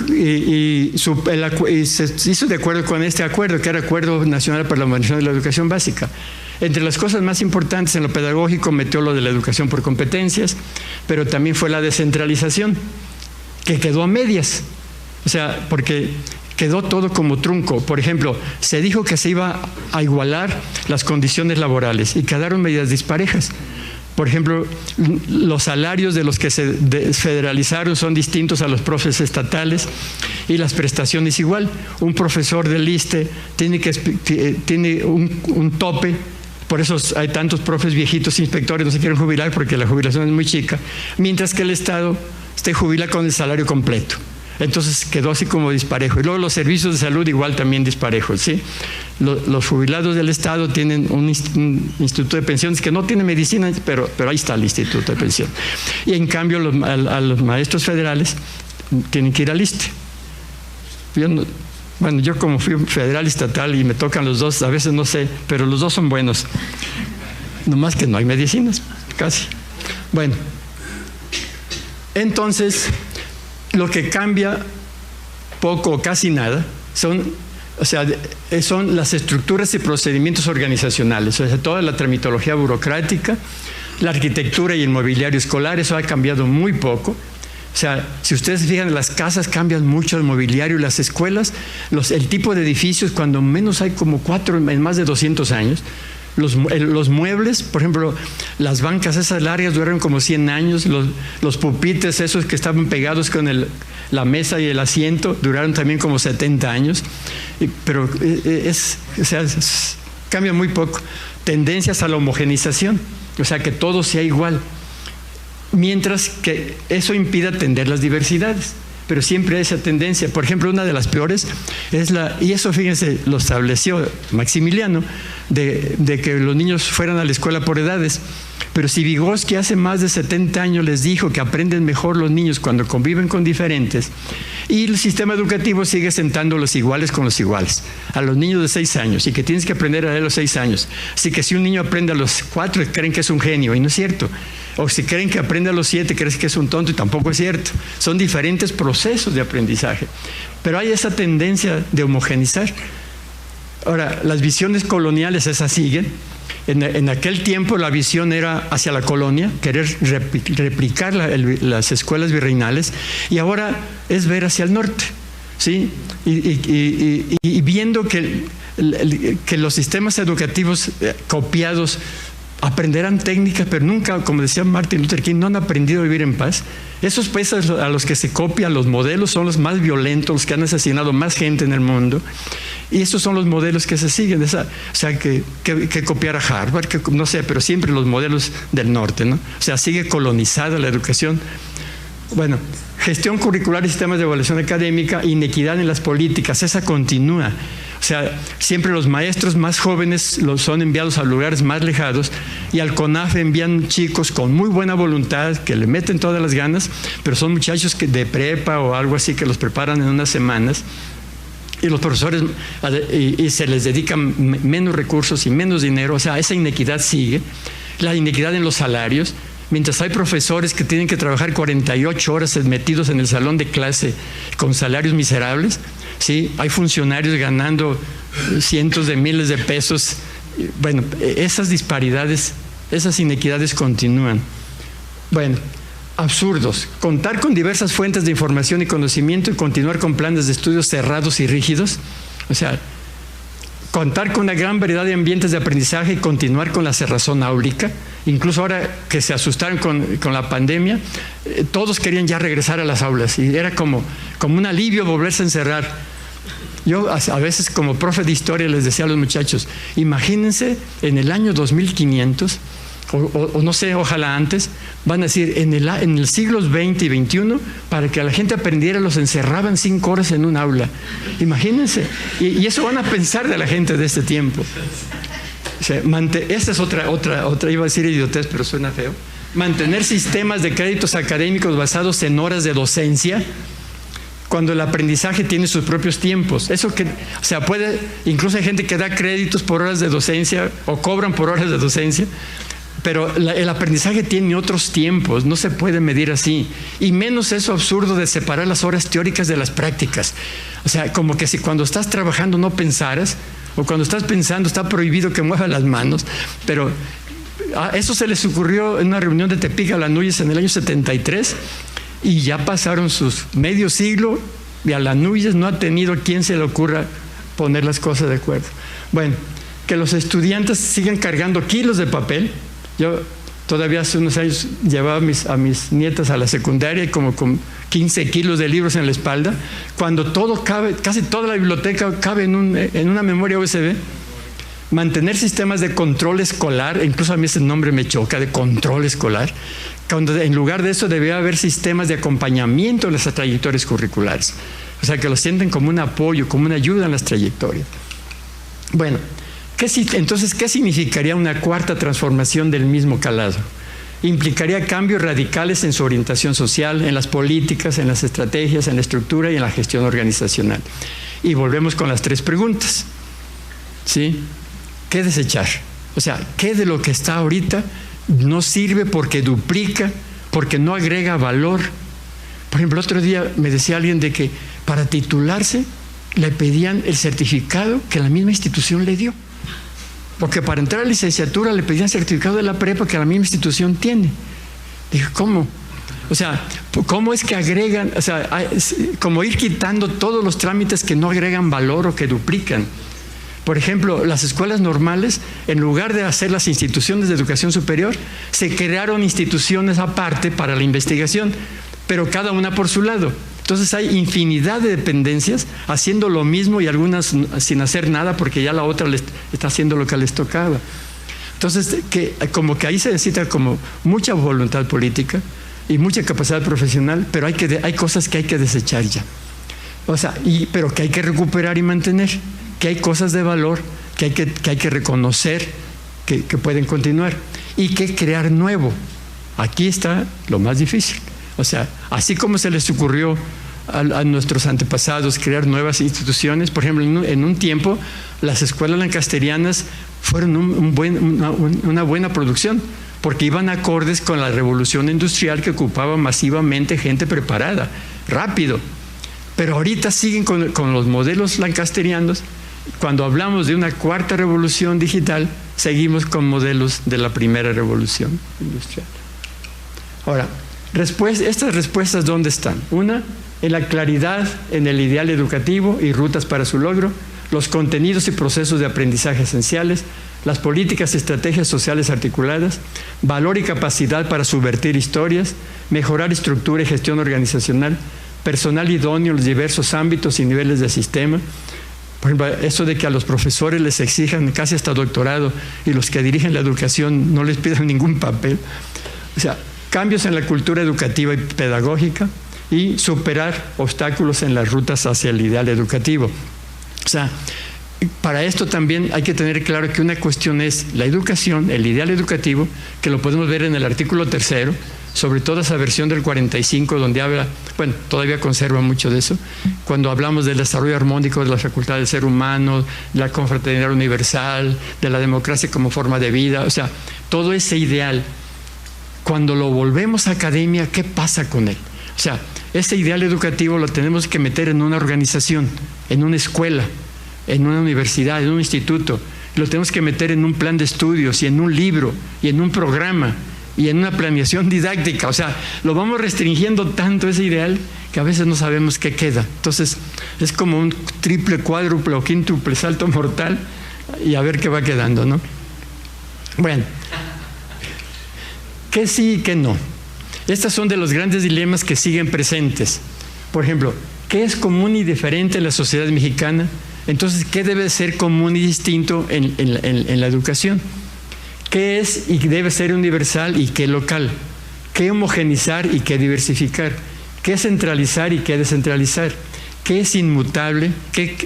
Y se hizo de acuerdo con este acuerdo, que era Acuerdo Nacional para la Modernización de la Educación Básica. Entre las cosas más importantes en lo pedagógico metió lo de la educación por competencias, pero también fue la descentralización, que quedó a medias. O sea, porque quedó todo como trunco. Por ejemplo, se dijo que se iba a igualar las condiciones laborales y quedaron medidas disparejas. Por ejemplo, los salarios de los que se federalizaron son distintos a los profes estatales y las prestaciones igual. Un profesor del ISSSTE tiene un tope, por eso hay tantos profes viejitos, inspectores, no se quieren jubilar porque la jubilación es muy chica, mientras que el Estado jubila con el salario completo. Entonces quedó así como disparejo. Y luego los servicios de salud igual también disparejos, ¿sí? Los jubilados del Estado tienen un instituto de pensiones que no tiene medicina, pero ahí está el instituto de pensión. Y en cambio a los maestros federales tienen que ir al ISSSTE. Yo como fui federal y estatal y me tocan los dos, a veces no sé, pero los dos son buenos. Nomás que no hay medicinas, casi. Bueno, entonces lo que cambia poco o casi nada son las estructuras y procedimientos organizacionales, o sea, toda la tramitología burocrática, la arquitectura y el mobiliario escolar, eso ha cambiado muy poco. O sea, si ustedes se fijan, las casas cambian mucho, el mobiliario, las escuelas, el tipo de edificios, cuando menos hay como 4 en más de 200 años. Los muebles, por ejemplo, las bancas esas largas duraron como 100 años, los pupitres esos que estaban pegados con la mesa y el asiento duraron también como 70 años, pero cambia muy poco. Tendencias a la homogenización, o sea, que todo sea igual, mientras que eso impide atender las diversidades. Pero siempre hay esa tendencia. Por ejemplo, una de las peores es y eso fíjense, lo estableció Maximiliano, de que los niños fueran a la escuela por edades. Pero si Vygotsky hace más de 70 años les dijo que aprenden mejor los niños cuando conviven con diferentes, y el sistema educativo sigue sentando los iguales con los iguales, a los niños de 6 años, y que tienes que aprender a leer a los 6 años. Así que si un niño aprende a los 4, creen que es un genio, y no es cierto. O si creen que aprende a los 7, creen que es un tonto, y tampoco es cierto. Son diferentes procesos de aprendizaje. Pero hay esa tendencia de homogenizar. Ahora, las visiones coloniales esas siguen. En aquel tiempo la visión era hacia la colonia, querer replicar las escuelas virreinales, y ahora es ver hacia el norte, ¿sí? Y viendo que los sistemas educativos copiados aprenderán técnicas, pero nunca, como decía Martin Luther King, no han aprendido a vivir en paz. Esos países a los que se copian los modelos son los más violentos, los que han asesinado más gente en el mundo. Y esos son los modelos que se siguen. O sea, que copiar a Harvard, no sé, pero siempre los modelos del norte, ¿no? O sea, sigue colonizada la educación. Bueno, gestión curricular y sistemas de evaluación académica, inequidad en las políticas, esa continúa. O sea, siempre los maestros más jóvenes son enviados a lugares más lejanos, y al CONAF envían chicos con muy buena voluntad, que le meten todas las ganas, pero son muchachos de prepa o algo así que los preparan en unas semanas, y los profesores y se les dedican menos recursos y menos dinero. O sea, esa inequidad sigue. La inequidad en los salarios. Mientras hay profesores que tienen que trabajar 48 horas metidos en el salón de clase con salarios miserables, ¿sí? Hay funcionarios ganando cientos de miles de pesos. Bueno, esas disparidades, esas inequidades continúan. Bueno, absurdos. Contar con diversas fuentes de información y conocimiento y continuar con planes de estudios cerrados y rígidos. O sea, contar con una gran variedad de ambientes de aprendizaje y continuar con la cerrazón áulica. Incluso ahora que se asustaron con la pandemia, todos querían ya regresar a las aulas, y era como un alivio volverse a encerrar. Yo a veces como profe de historia les decía a los muchachos, imagínense en el año 2500, o no sé, ojalá antes, van a decir, en el siglos XX y XXI, para que la gente aprendiera, los encerraban 5 horas en un aula. Imagínense. Y eso van a pensar de la gente de este tiempo. O sea, esta es otra, iba a decir idiotez, pero suena feo. Mantener sistemas de créditos académicos basados en horas de docencia, cuando el aprendizaje tiene sus propios tiempos. Eso que, o sea, incluso hay gente que da créditos por horas de docencia o cobran por horas de docencia, pero el aprendizaje tiene otros tiempos, no se puede medir así. Y menos eso absurdo de separar las horas teóricas de las prácticas. O sea, como que si cuando estás trabajando no pensaras, o cuando estás pensando está prohibido que muevas las manos, pero a eso se les ocurrió en una reunión de Tepic Alanuyes en el año 73, y ya pasaron sus medio siglo y Alanuyes no ha tenido quien se le ocurra poner las cosas de acuerdo. Bueno, que los estudiantes sigan cargando kilos de papel. Yo todavía hace unos años llevaba a mis nietas a la secundaria y como con 15 kilos de libros en la espalda, cuando todo cabe, casi toda la biblioteca cabe en una memoria USB. Mantener sistemas de control escolar, incluso a mí ese nombre me choca, de control escolar, cuando en lugar de eso debería haber sistemas de acompañamiento de las trayectorias curriculares. O sea, que lo sienten como un apoyo, como una ayuda en las trayectorias. Bueno, entonces, ¿qué significaría una cuarta transformación del mismo calado? Implicaría cambios radicales en su orientación social, en las políticas, en las estrategias, en la estructura y en la gestión organizacional. Y volvemos con las 3 preguntas. ¿Sí? ¿Qué desechar? O sea, ¿qué de lo que está ahorita no sirve porque duplica, porque no agrega valor? Por ejemplo, el otro día me decía alguien de que para titularse le pedían el certificado que la misma institución le dio. Porque para entrar a la licenciatura le pedían certificado de la prepa que la misma institución tiene. Dije, ¿cómo? O sea, ¿cómo es que agregan? O sea, como ir quitando todos los trámites que no agregan valor o que duplican. Por ejemplo, las escuelas normales, en lugar de hacer las instituciones de educación superior, se crearon instituciones aparte para la investigación, pero cada una por su lado. Entonces hay infinidad de dependencias haciendo lo mismo y algunas sin hacer nada porque ya la otra les está haciendo lo que les tocaba. Entonces, como que ahí se necesita como mucha voluntad política y mucha capacidad profesional, pero hay cosas que hay que desechar ya. O sea, pero que hay que recuperar y mantener, que hay cosas de valor que hay que reconocer que pueden continuar y que crear nuevo. Aquí está lo más difícil. O sea, así como se les ocurrió a nuestros antepasados crear nuevas instituciones, por ejemplo, en un tiempo las escuelas lancasterianas fueron una buena producción, porque iban acordes con la revolución industrial que ocupaba masivamente gente preparada, rápido. Pero ahorita siguen con los modelos lancasterianos. Cuando hablamos de una cuarta revolución digital, seguimos con modelos de la primera revolución industrial. Ahora, estas respuestas, ¿dónde están? Una, en la claridad en el ideal educativo y rutas para su logro, los contenidos y procesos de aprendizaje esenciales, las políticas y estrategias sociales articuladas, valor y capacidad para subvertir historias, mejorar estructura y gestión organizacional, personal idóneo en los diversos ámbitos y niveles del sistema. Por ejemplo, eso de que a los profesores les exijan casi hasta doctorado y los que dirigen la educación no les pidan ningún papel. O sea, cambios en la cultura educativa y pedagógica y superar obstáculos en las rutas hacia el ideal educativo. O sea, para esto también hay que tener claro que una cuestión es la educación, el ideal educativo, que lo podemos ver en el artículo 3, sobre todo esa versión del 45, donde habla, bueno, todavía conserva mucho de eso, cuando hablamos del desarrollo armónico de la facultad del ser humano, de la confraternidad universal, de la democracia como forma de vida. O sea, todo ese ideal, cuando lo volvemos a academia, ¿qué pasa con él? O sea, ese ideal educativo lo tenemos que meter en una organización, en una escuela, en una universidad, en un instituto. Lo tenemos que meter en un plan de estudios y en un libro y en un programa y en una planeación didáctica. O sea, lo vamos restringiendo tanto ese ideal que a veces no sabemos qué queda. Entonces, es como un triple, cuádruple o quíntuple salto mortal y a ver qué va quedando, ¿no? Bueno, ¿qué sí y qué no? Estos son de los grandes dilemas que siguen presentes. Por ejemplo, ¿qué es común y diferente en la sociedad mexicana? Entonces, ¿qué debe ser común y distinto en la educación? ¿Qué es y debe ser universal y qué local? ¿Qué homogenizar y qué diversificar? ¿Qué centralizar y qué descentralizar? ¿Qué es inmutable?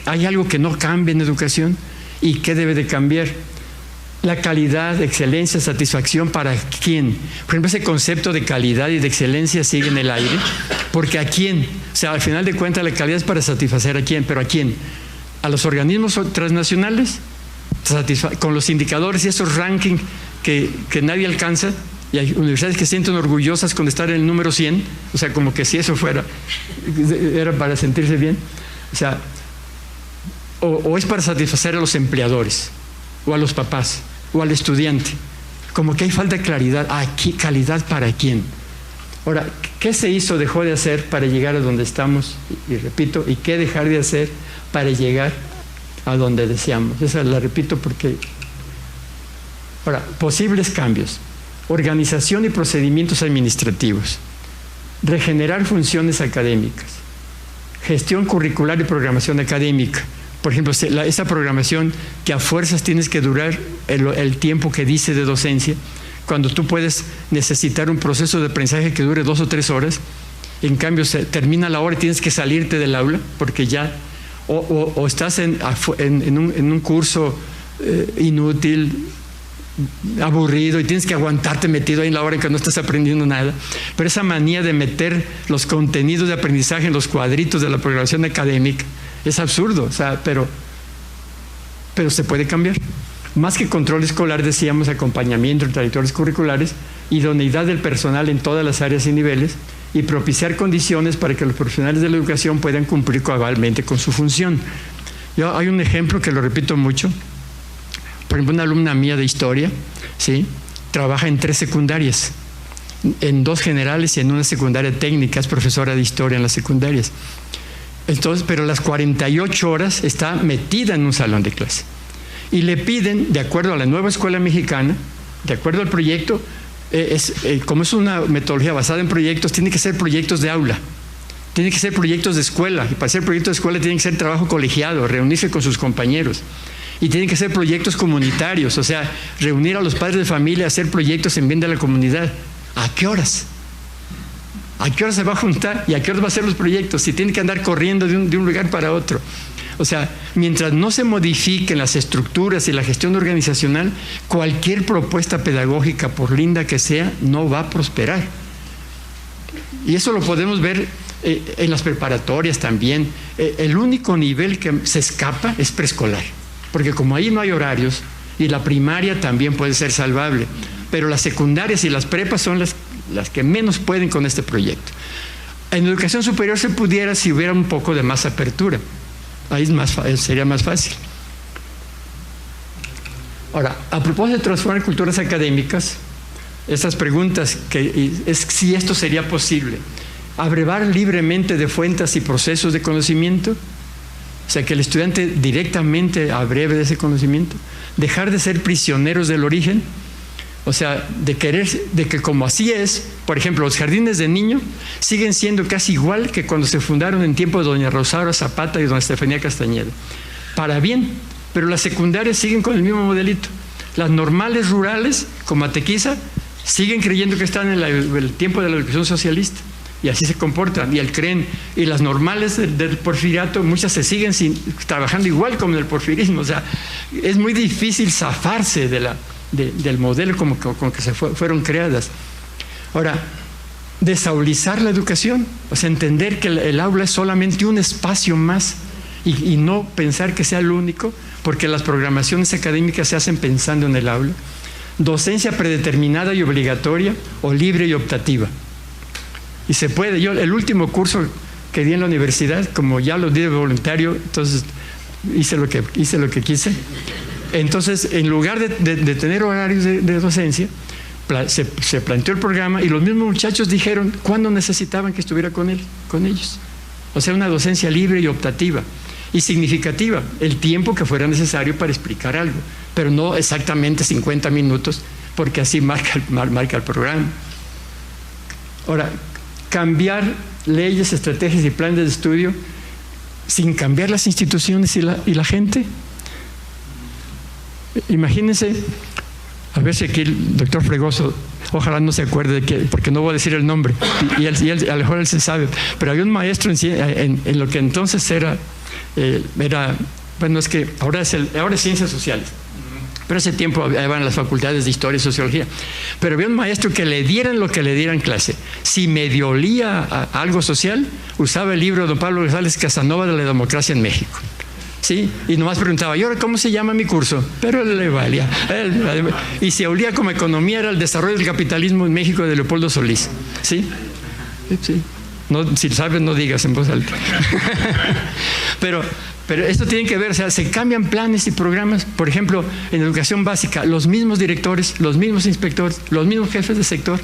¿Hay algo que no cambia en educación? ¿Y qué debe de cambiar? La calidad, excelencia, satisfacción, ¿para quién? Por ejemplo, ese concepto de calidad y de excelencia sigue en el aire, porque ¿a quién? O sea, al final de cuentas la calidad es para satisfacer a quién, pero ¿a quién? A los organismos transnacionales, con los indicadores y esos rankings que nadie alcanza, y hay universidades que se sienten orgullosas con estar en el número 100, o sea, como que si eso era para sentirse bien, o sea, o es para satisfacer a los empleadores, o a los papás, o al estudiante, como que hay falta de claridad. ¿Calidad para quién? Ahora, ¿qué se hizo, dejó de hacer para llegar a donde estamos? Y repito, ¿y qué dejar de hacer para llegar a donde deseamos? Esa la repito porque... Ahora, posibles cambios. Organización y procedimientos administrativos. Regenerar funciones académicas. Gestión curricular y programación académica. Por ejemplo, esa programación que a fuerzas tienes que durar el tiempo que dice de docencia, cuando tú puedes necesitar un proceso de aprendizaje que dure 2 o 3 horas, en cambio se termina la hora y tienes que salirte del aula porque ya, o estás en un curso inútil, aburrido, y tienes que aguantarte metido ahí en la hora en que no estás aprendiendo nada. Pero esa manía de meter los contenidos de aprendizaje en los cuadritos de la programación académica es absurdo, o sea, pero se puede cambiar. Más que control escolar, decíamos acompañamiento en trayectorias curriculares, idoneidad del personal en todas las áreas y niveles, y propiciar condiciones para que los profesionales de la educación puedan cumplir cabalmente con su función. Hay un ejemplo que lo repito mucho. Por ejemplo, una alumna mía de historia, ¿sí?, trabaja en 3 secundarias, en 2 generales y en una secundaria técnica, es profesora de historia en las secundarias. Entonces, pero las 48 horas está metida en un salón de clase. Y le piden, de acuerdo a la nueva escuela mexicana, de acuerdo al proyecto, como es una metodología basada en proyectos, tiene que ser proyectos de aula, tiene que ser proyectos de escuela, y para ser proyectos de escuela tiene que ser trabajo colegiado, reunirse con sus compañeros. Y tienen que ser proyectos comunitarios, o sea, reunir a los padres de familia, hacer proyectos en bien de la comunidad. ¿A qué horas? ¿A qué horas se va a juntar? ¿Y a qué horas va a hacer los proyectos? Si tiene que andar corriendo de un lugar para otro. O sea, mientras no se modifiquen las estructuras y la gestión organizacional, cualquier propuesta pedagógica, por linda que sea, no va a prosperar. Y eso lo podemos ver en las preparatorias también. El único nivel que se escapa es preescolar, porque como ahí no hay horarios, y la primaria también puede ser salvable, pero las secundarias y las prepas son las que menos pueden con este proyecto. En educación superior se pudiera si hubiera un poco de más apertura. Ahí sería más fácil. Ahora, a propósito de transformar culturas académicas, estas preguntas, es si esto sería posible. Abrevar libremente de fuentes y procesos de conocimiento, o sea, que el estudiante directamente abreve de ese conocimiento. Dejar de ser prisioneros del origen, o sea, de que como así es, por ejemplo, los jardines de niño siguen siendo casi igual que cuando se fundaron en tiempo de doña Rosaura Zapata y doña Estefanía Castañeda. Para bien, pero las secundarias siguen con el mismo modelito. Las normales rurales, como Atequiza, siguen creyendo que están en el tiempo de la educación socialista. Y así se comportan, y creen. Y las normales del porfiriato, muchas se siguen trabajando igual como en el porfirismo. O sea, es muy difícil zafarse del modelo con que se fueron creadas. Ahora, desaulizar la educación, o sea, entender que el aula es solamente un espacio más y no pensar que sea el único, porque las programaciones académicas se hacen pensando en el aula. Docencia predeterminada y obligatoria o libre y optativa. Y se puede. Yo el último curso que di en la universidad, como ya lo di de voluntario, entonces hice lo que quise. Entonces, en lugar de tener horarios de docencia, se planteó el programa y los mismos muchachos dijeron cuándo necesitaban que estuviera con ellos. O sea, una docencia libre y optativa y significativa, el tiempo que fuera necesario para explicar algo, pero no exactamente 50 minutos, porque así marca el programa. Ahora, cambiar leyes, estrategias y planes de estudio sin cambiar las instituciones y la gente. Imagínense, a ver si aquí el doctor Fregoso, ojalá no se acuerde porque no voy a decir el nombre, y a lo mejor él se sabe, pero había un maestro en lo que entonces era, bueno, es que ahora es ciencias sociales, pero ese tiempo iban las facultades de historia y sociología, pero había un maestro que le dieran lo que le dieran clase, si medio olía a algo social, usaba el libro de don Pablo González Casanova de la democracia en México. ¿Sí? Y nomás preguntaba, ¿y ahora cómo se llama mi curso? Pero él le valía. Y si olía como economía, era el desarrollo del capitalismo en México de Leopoldo Solís. ¿Sí? Sí. No, si sabes, no digas en voz alta. Pero esto tiene que ver, o sea, se cambian planes y programas. Por ejemplo, en educación básica, los mismos directores, los mismos inspectores, los mismos jefes de sector.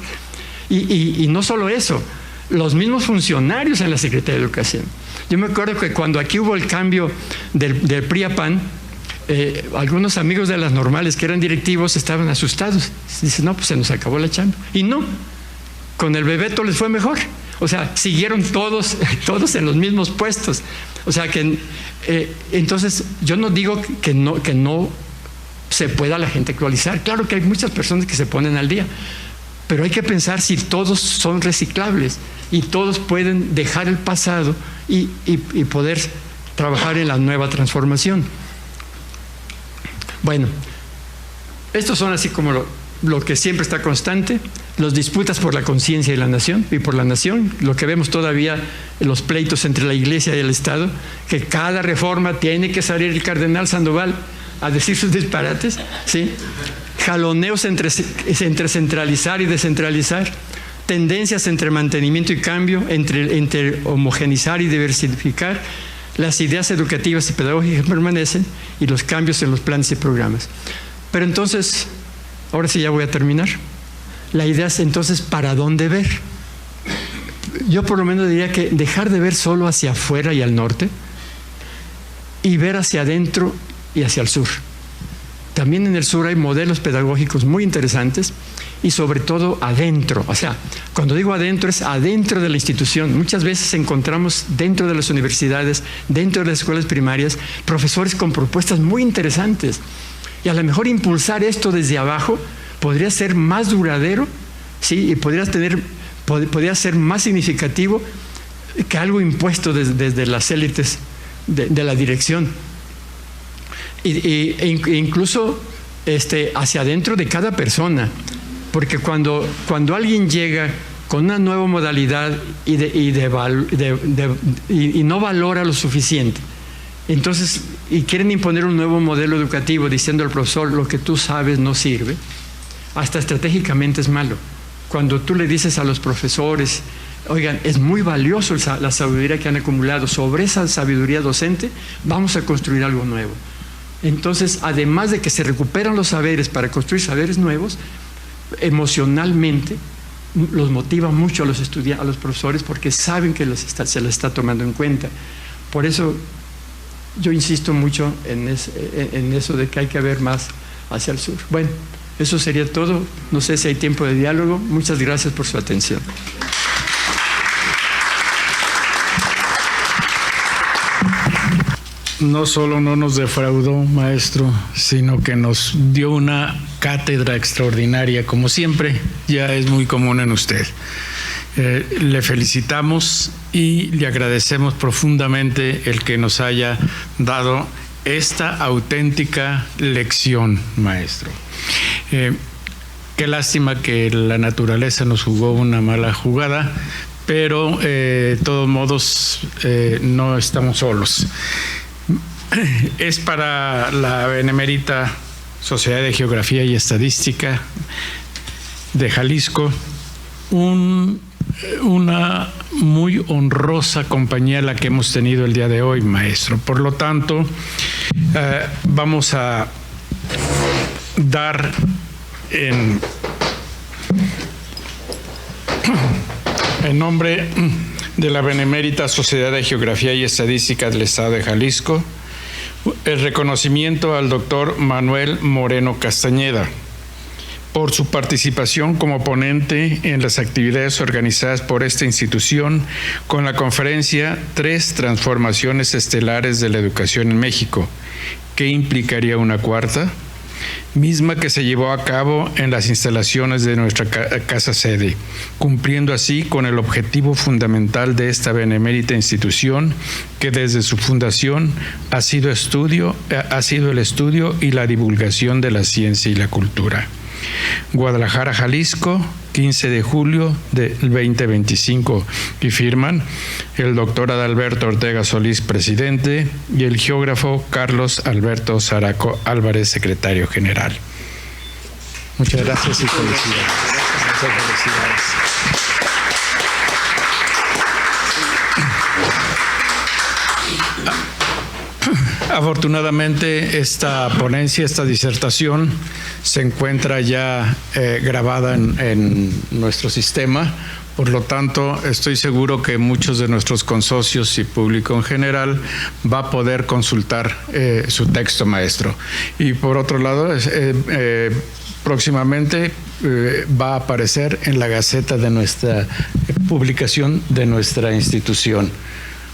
Y no solo eso, los mismos funcionarios en la Secretaría de Educación. Yo me acuerdo que cuando aquí hubo el cambio del PRI a PAN, algunos amigos de las normales que eran directivos estaban asustados. Dicen, no, pues se nos acabó la chamba. Y no, con el Bebeto les fue mejor. O sea, siguieron todos en los mismos puestos. O sea que, entonces, yo no digo que no se pueda la gente actualizar. Claro que hay muchas personas que se ponen al día, pero hay que pensar si todos son reciclables y todos pueden dejar el pasado y poder trabajar en la nueva transformación. Bueno, estos son así como lo que siempre está constante, las disputas por la conciencia y la nación, y por la nación, lo que vemos todavía en los pleitos entre la Iglesia y el Estado, que cada reforma tiene que salir el cardenal Sandoval a decir sus disparates, ¿sí? Jaloneos entre centralizar y descentralizar, tendencias entre mantenimiento y cambio, entre homogeneizar y diversificar, las ideas educativas y pedagógicas permanecen y los cambios en los planes y programas. Pero entonces, ahora sí ya voy a terminar. La idea es entonces, ¿para dónde ver? Yo por lo menos diría que dejar de ver solo hacia afuera y al norte y ver hacia adentro y hacia el sur. También en el sur hay modelos pedagógicos muy interesantes y sobre todo adentro. O sea, cuando digo adentro es adentro de la institución. Muchas veces encontramos dentro de las universidades, dentro de las escuelas primarias, profesores con propuestas muy interesantes. Y a lo mejor impulsar esto desde abajo podría ser más duradero, ¿sí? Y podría ser más significativo que algo impuesto desde las élites de la dirección. E incluso hacia adentro de cada persona, porque cuando alguien llega con una nueva modalidad y no valora lo suficiente, entonces, y quieren imponer un nuevo modelo educativo diciendo al profesor, lo que tú sabes no sirve, hasta estratégicamente es malo. Cuando tú le dices a los profesores, oigan, es muy valioso la sabiduría que han acumulado, sobre esa sabiduría docente vamos a construir algo nuevo. Entonces, además de que se recuperan los saberes para construir saberes nuevos, emocionalmente los motiva mucho a los estudiantes, a los profesores, porque saben que se les está tomando en cuenta. Por eso yo insisto mucho en eso de que hay que ver más hacia el sur. Bueno, eso sería todo. No sé si hay tiempo de diálogo. Muchas gracias por su atención. No solo no nos defraudó, maestro, sino que nos dio una cátedra extraordinaria, como siempre, ya es muy común en usted. Le felicitamos y le agradecemos profundamente el que nos haya dado esta auténtica lección, maestro. Qué lástima que la naturaleza nos jugó una mala jugada, pero de todos modos no estamos solos. Es para la Benemérita Sociedad de Geografía y Estadística de Jalisco una muy honrosa compañía la que hemos tenido el día de hoy, maestro. Por lo tanto, vamos a dar en nombre de la Benemérita Sociedad de Geografía y Estadística del Estado de Jalisco el reconocimiento al doctor Manuel Moreno Castañeda por su participación como ponente en las actividades organizadas por esta institución con la conferencia 3 Transformaciones Estelares de la Educación en México, que implicaría una cuarta, misma que se llevó a cabo en las instalaciones de nuestra casa sede, cumpliendo así con el objetivo fundamental de esta benemérita institución, que desde su fundación ha sido el estudio y la divulgación de la ciencia y la cultura. Guadalajara, Jalisco, 15 de julio del 2025, y firman el doctor Adalberto Ortega Solís, presidente, y el geógrafo Carlos Alberto Zaraco Álvarez, secretario general. Muchas gracias y felicidades. Muchas felicidades. Afortunadamente, esta ponencia, esta disertación, se encuentra ya grabada en nuestro sistema. Por lo tanto, estoy seguro que muchos de nuestros consocios y público en general va a poder consultar su texto maestro. Y por otro lado, próximamente va a aparecer en la Gaceta de nuestra publicación de nuestra institución.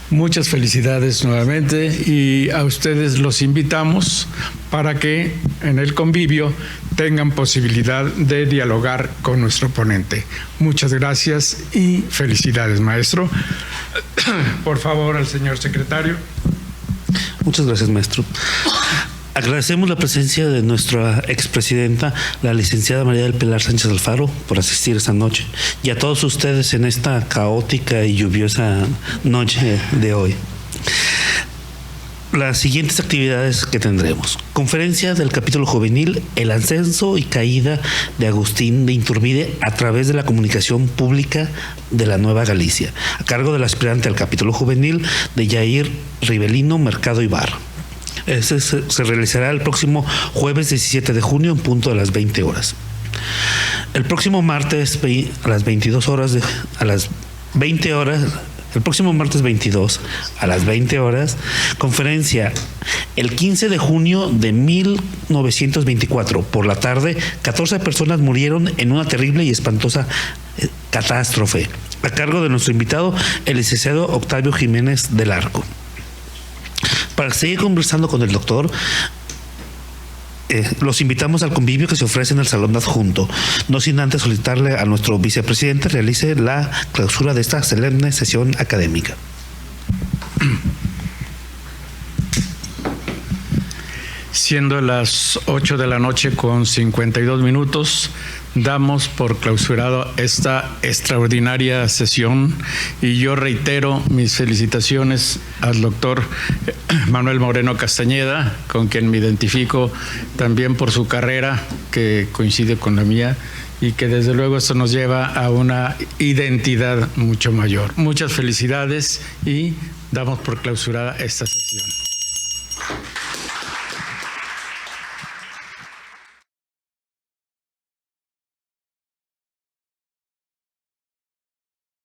Muchas felicidades nuevamente, y a ustedes los invitamos para que en el convivio tengan posibilidad de dialogar con nuestro ponente. Muchas gracias y felicidades, maestro. Por favor, al señor secretario. Muchas gracias, maestro. Agradecemos la presencia de nuestra expresidenta, la licenciada María del Pilar Sánchez Alfaro, por asistir esta noche, y a todos ustedes en esta caótica y lluviosa noche de hoy. Las siguientes actividades que tendremos: conferencia del capítulo juvenil, el ascenso y caída de Agustín de Iturbide a través de la comunicación pública de la Nueva Galicia, a cargo del aspirante al capítulo juvenil de Yair Rivelino Mercado Ibarra. Se realizará el próximo jueves 17 de junio en punto de las 20 horas. El próximo martes a las 22 horas, el próximo martes 22 a las 20 horas, conferencia el 15 de junio de 1924. Por la tarde, 14 personas murieron en una terrible y espantosa catástrofe, a cargo de nuestro invitado, el licenciado Octavio Jiménez del Arco. Para seguir conversando con el doctor, los invitamos al convivio que se ofrece en el salón de adjunto, no sin antes solicitarle a nuestro vicepresidente realice la clausura de esta solemne sesión académica. Siendo las 8 de la noche con 52 minutos, damos por clausurado esta extraordinaria sesión, y yo reitero mis felicitaciones al doctor Manuel Moreno Castañeda, con quien me identifico también por su carrera, que coincide con la mía, y que desde luego esto nos lleva a una identidad mucho mayor. Muchas felicidades y damos por clausurada esta sesión.